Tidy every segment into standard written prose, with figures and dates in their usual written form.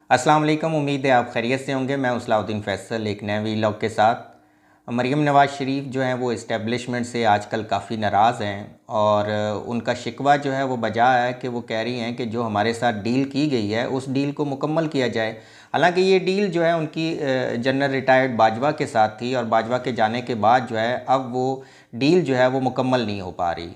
अस्सलाम वालेकुम। उम्मीद है आप खैरियत से होंगे। मैं सलाउद्दीन फैसल एक नए वीलॉग के साथ। मरीम नवाज़ शरीफ जो हैं वो इस्टेब्लिशमेंट से आजकल काफ़ी नाराज़ हैं और उनका शिकवा जो है वो बजा है कि वो कह रही हैं कि जो हमारे साथ डील की गई है उस डील को मुकम्मल किया जाए। हालांकि ये डील जो है उनकी जनरल रिटायर्ड बाजवा के साथ थी और बाजवा के जाने के बाद जो है अब वो डील जो है वो मुकम्मल नहीं हो पा रही।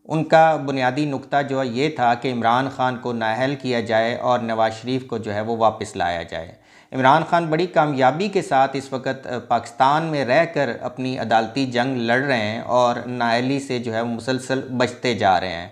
उनका बुनियादी नुक्ता जो है ये था कि इमरान ख़ान को नाअहल किया जाए और नवाज़ शरीफ को जो है वो वापस लाया जाए। इमरान ख़ान बड़ी कामयाबी के साथ इस वक्त पाकिस्तान में रहकर अपनी अदालती जंग लड़ रहे हैं और नाअहली से जो है वो मुसलसल बचते जा रहे हैं।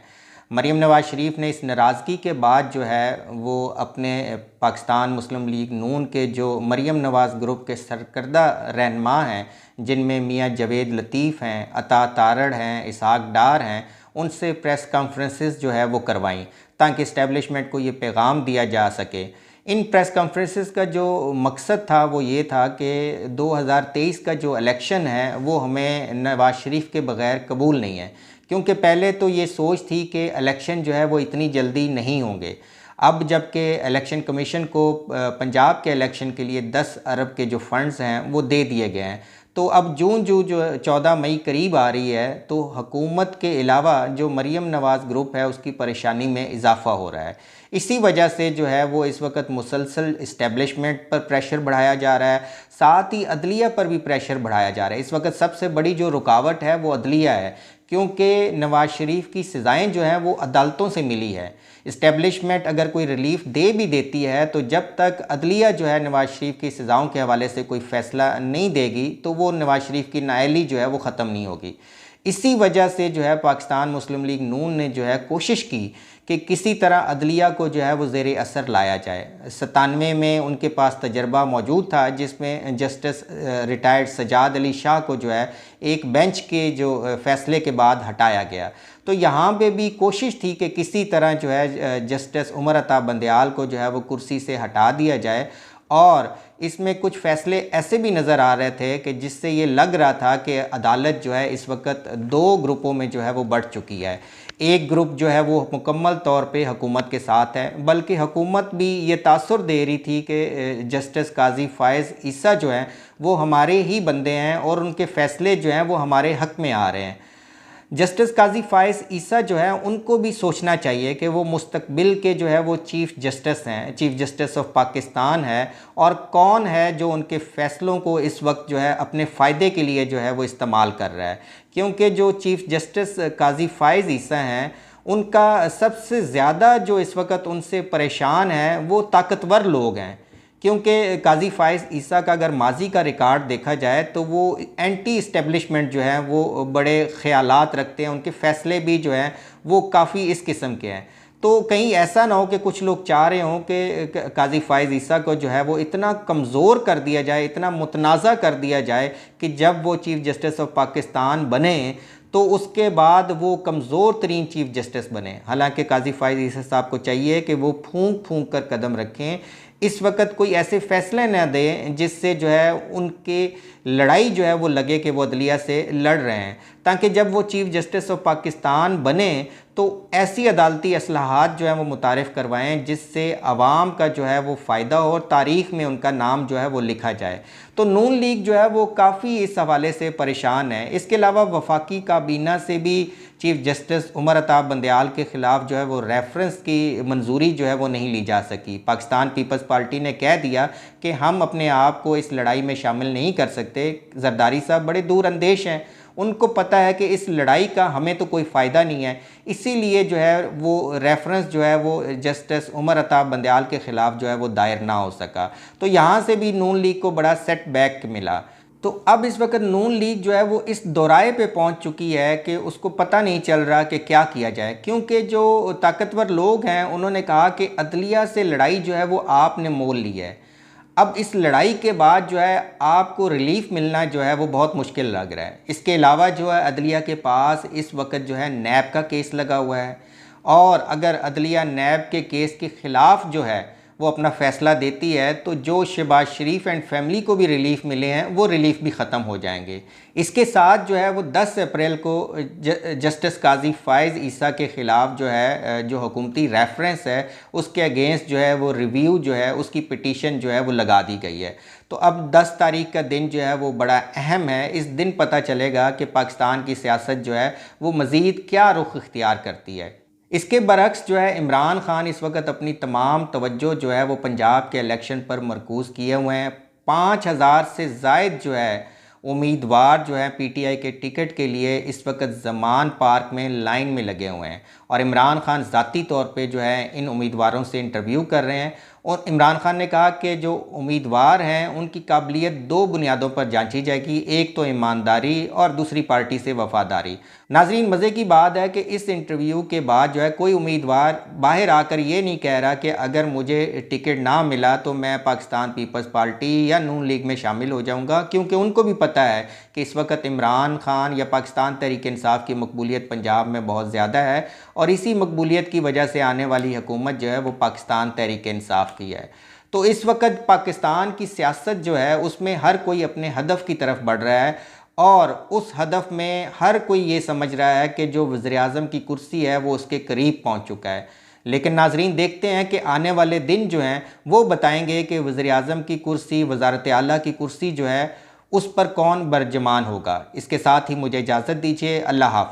मरीम नवाज़ शरीफ ने इस नाराज़गी के बाद जो है वो अपने पाकिस्तान मुस्लिम लीग नून के जो मरीम नवाज़ ग्रुप के सरकर्दा रहनुमा हैं, जिनमें मियाँ जावेद लतीफ़ हैं, अता तारड़ हैं, इसहाक डार हैं, उनसे प्रेस कॉन्फ्रेंसेस जो है वो करवाईं ताकि इस्टेब्लिशमेंट को ये पैगाम दिया जा सके। इन प्रेस कॉन्फ्रेंसेस का जो मकसद था वो ये था कि 2023 का जो इलेक्शन है वो हमें नवाज़ शरीफ के बग़ैर कबूल नहीं है, क्योंकि पहले तो ये सोच थी कि इलेक्शन जो है वो इतनी जल्दी नहीं होंगे। अब जबकि इलेक्शन कमीशन को पंजाब के इलेक्शन के लिए 10 अरब के जो फंड्स हैं वो दे दिए गए हैं, तो अब जून जो 14 मई करीब आ रही है तो हुकूमत के अलावा जो मरीम नवाज़ ग्रुप है उसकी परेशानी में इजाफ़ा हो रहा है। इसी वजह से जो है वो इस वक्त मुसलसल इस्टेब्लिशमेंट पर प्रेशर बढ़ाया जा रहा है, साथ ही अदलिया पर भी प्रेशर बढ़ाया जा रहा है। इस वक्त सबसे बड़ी जो रुकावट है वो अदलिया है, क्योंकि नवाज़ शरीफ की सज़ाएँ जो हैं वो अदालतों से मिली है। इस्टेब्लिशमेंट अगर कोई रिलीफ दे भी देती है तो जब तक अदलिया जो है नवाज़ शरीफ की सज़ाओं के हवाले से कोई फ़ैसला नहीं देगी तो वो नवाज़ शरीफ की नाअहली जो है वो ख़त्म नहीं होगी। इसी वजह से जो है पाकिस्तान मुस्लिम लीग नून ने जो है कोशिश की कि किसी तरह अदलिया को जो है वो ज़ेर असर लाया जाए। 97 में उनके पास तजर्बा मौजूद था जिसमें जस्टिस रिटायर्ड सजाद अली शाह को जो है एक बेंच के जो फ़ैसले के बाद हटाया गया। तो यहाँ पे भी कोशिश थी कि किसी तरह जो है जस्टिस उमर अता बंदयाल को जो है वो कुर्सी से हटा दिया जाए, और इसमें कुछ फ़ैसले ऐसे भी नज़र आ रहे थे कि जिससे ये लग रहा था कि अदालत जो है इस वक्त दो ग्रुपों में जो है वो बढ़ चुकी है। एक ग्रुप जो है वो मुकम्मल तौर पे हुकूमत के साथ है, बल्कि हुकूमत भी ये तासुर दे रही थी कि जस्टिस काजी फ़ायज़ ईसा जो हैं वो हमारे ही बंदे हैं और उनके फ़ैसले जो हैं वो हमारे हक़ में आ रहे हैं। जस्टिस काजी फ़ायज़ ईसा जो है उनको भी सोचना चाहिए कि वो मुस्तकबिल के जो है वो चीफ़ जस्टिस हैं, चीफ़ जस्टिस ऑफ पाकिस्तान है, और कौन है जो उनके फ़ैसलों को इस वक्त जो है अपने फ़ायदे के लिए जो है वो इस्तेमाल कर रहा है। क्योंकि जो चीफ़ जस्टिस काजी फ़ायज़ ईसा हैं उनका सबसे ज़्यादा जो इस वक्त उनसे परेशान है वो ताकतवर लोग हैं, क्योंकि काजी फ़ायज़ ईसा का अगर माजी का रिकॉर्ड देखा जाए तो वो एंटी इस्टेब्लिशमेंट जो है वो बड़े ख़यालात रखते हैं, उनके फ़ैसले भी जो हैं वो काफ़ी इस किस्म के हैं। तो कहीं ऐसा ना हो कि कुछ लोग चाह रहे हों कि काजी फ़ायज़ ईसा को जो है वो इतना कमज़ोर कर दिया जाए, इतना मुतनाज़ा कर दिया जाए कि जब वो चीफ़ जस्टिस ऑफ पाकिस्तान बने तो उसके बाद वो कमज़ोर तरीन चीफ़ जस्टिस बने। हालांकि काजी फ़ायज़ ईसा साहब को चाहिए कि वो फूंक फूंक कर कदम रखें, इस वक्त कोई ऐसे फ़ैसले न दें जिससे जो है उनके लड़ाई जो है वो लगे कि वो अदलिया से लड़ रहे हैं, ताकि जब वो चीफ़ जस्टिस ऑफ पाकिस्तान बने तो ऐसी अदालती असलाहत जो है वो मुतारिफ़ करवाएं जिससे आवाम का जो है वो फ़ायदा हो और तारीख़ में उनका नाम जो है वो लिखा जाए। तो नून लीग जो है वो काफ़ी इस हवाले से परेशान है। इसके अलावा वफाकी काबीना से भी चीफ़ जस्टिस उमर अता बंदयाल के ख़िलाफ़ जो है वो रेफरेंस की मंजूरी जो है वो नहीं ली जा सकी। पाकिस्तान पीपल्स पार्टी ने कह दिया कि हम अपने आप को इस लड़ाई में शामिल नहीं कर सकते। जरदारी साहब बड़े दूर अंदेश हैं, उनको पता है कि इस लड़ाई का हमें तो कोई फ़ायदा नहीं है, इसीलिए जो है वो रेफरेंस जो है वो जस्टिस उमर अता बंदयाल के ख़िलाफ़ जो है वो दायर ना हो सका। तो यहाँ से भी नून लीग को बड़ा सेटबैक मिला। तो अब इस वक्त नून लीग जो है वो इस दौराए पे पहुंच चुकी है कि उसको पता नहीं चल रहा कि क्या किया जाए, क्योंकि जो ताकतवर लोग हैं उन्होंने कहा कि अदलिया से लड़ाई जो है वो आपने मोल ली है। अब इस लड़ाई के बाद जो है आपको रिलीफ मिलना जो है वो बहुत मुश्किल लग रहा है। इसके अलावा जो है अदलिया के पास इस वक्त जो है नैब का केस लगा हुआ है, और अगर अदलिया नैब के केस के ख़िलाफ़ जो है वो अपना फ़ैसला देती है तो जो शहबाज शरीफ एंड फैमिली को भी रिलीफ़ मिले हैं वो रिलीफ़ भी ख़त्म हो जाएंगे। इसके साथ जो है वो 10 अप्रैल को जस्टिस काजी फ़ाइज़ ईसा के ख़िलाफ़ जो है जो हुकूमती रेफरेंस है उसके अगेंस्ट जो है वो रिव्यू जो है उसकी पिटीशन जो है वो लगा दी गई है। तो अब 10 तारीख का दिन जो है वो बड़ा अहम है। इस दिन पता चलेगा कि पाकिस्तान की सियासत जो है वो मज़ीद क्या रुख इख्तियार करती है। इसके बरक्स जो है इमरान खान इस वक्त अपनी तमाम तवज्जो जो है वो पंजाब के इलेक्शन पर मरकूज़ किए हुए हैं। 5,000 से ज़ायद जो है उम्मीदवार जो है पीटीआई के टिकट के लिए इस वक्त ज़मान पार्क में लाइन में लगे हुए हैं और इमरान खान ज़ाती तौर पे जो है इन उम्मीदवारों से इंटरव्यू कर रहे हैं। और इमरान खान ने कहा कि जो उम्मीदवार हैं उनकी काबिलियत 2 बुनियादों पर जांची जाएगी, एक तो ईमानदारी और दूसरी पार्टी से वफादारी। नाजरीन, मज़े की बात है कि इस इंटरव्यू के बाद जो है कोई उम्मीदवार बाहर आकर ये नहीं कह रहा कि अगर मुझे टिकट ना मिला तो मैं पाकिस्तान पीपल्स पार्टी या नून लीग में शामिल हो जाऊंगा, क्योंकि उनको भी पता है कि इस वक्त इमरान खान या पाकिस्तान तहरीक इंसाफ की मकबूलियत पंजाब में बहुत ज़्यादा है और इसी मकबूलियत की वजह से आने वाली हुकूमत जो है वो पाकिस्तान तहरीक इंसाफ की है। तो इस वक्त पाकिस्तान की सियासत जो है उसमें हर कोई अपने हदफ की तरफ बढ़ रहा है और उस हदफ में हर कोई ये समझ रहा है कि जो वज़ीर-ए-आज़म की कुर्सी है वो उसके करीब पहुंच चुका है। लेकिन नाजरीन, देखते हैं कि आने वाले दिन जो हैं वो बताएंगे कि वज़ीर-ए-आज़म की कुर्सी, वज़ारत आला की कुर्सी जो है उस पर कौन बरजमान होगा। इसके साथ ही मुझे इजाज़त दीजिए। अल्लाह हाफ़िज़।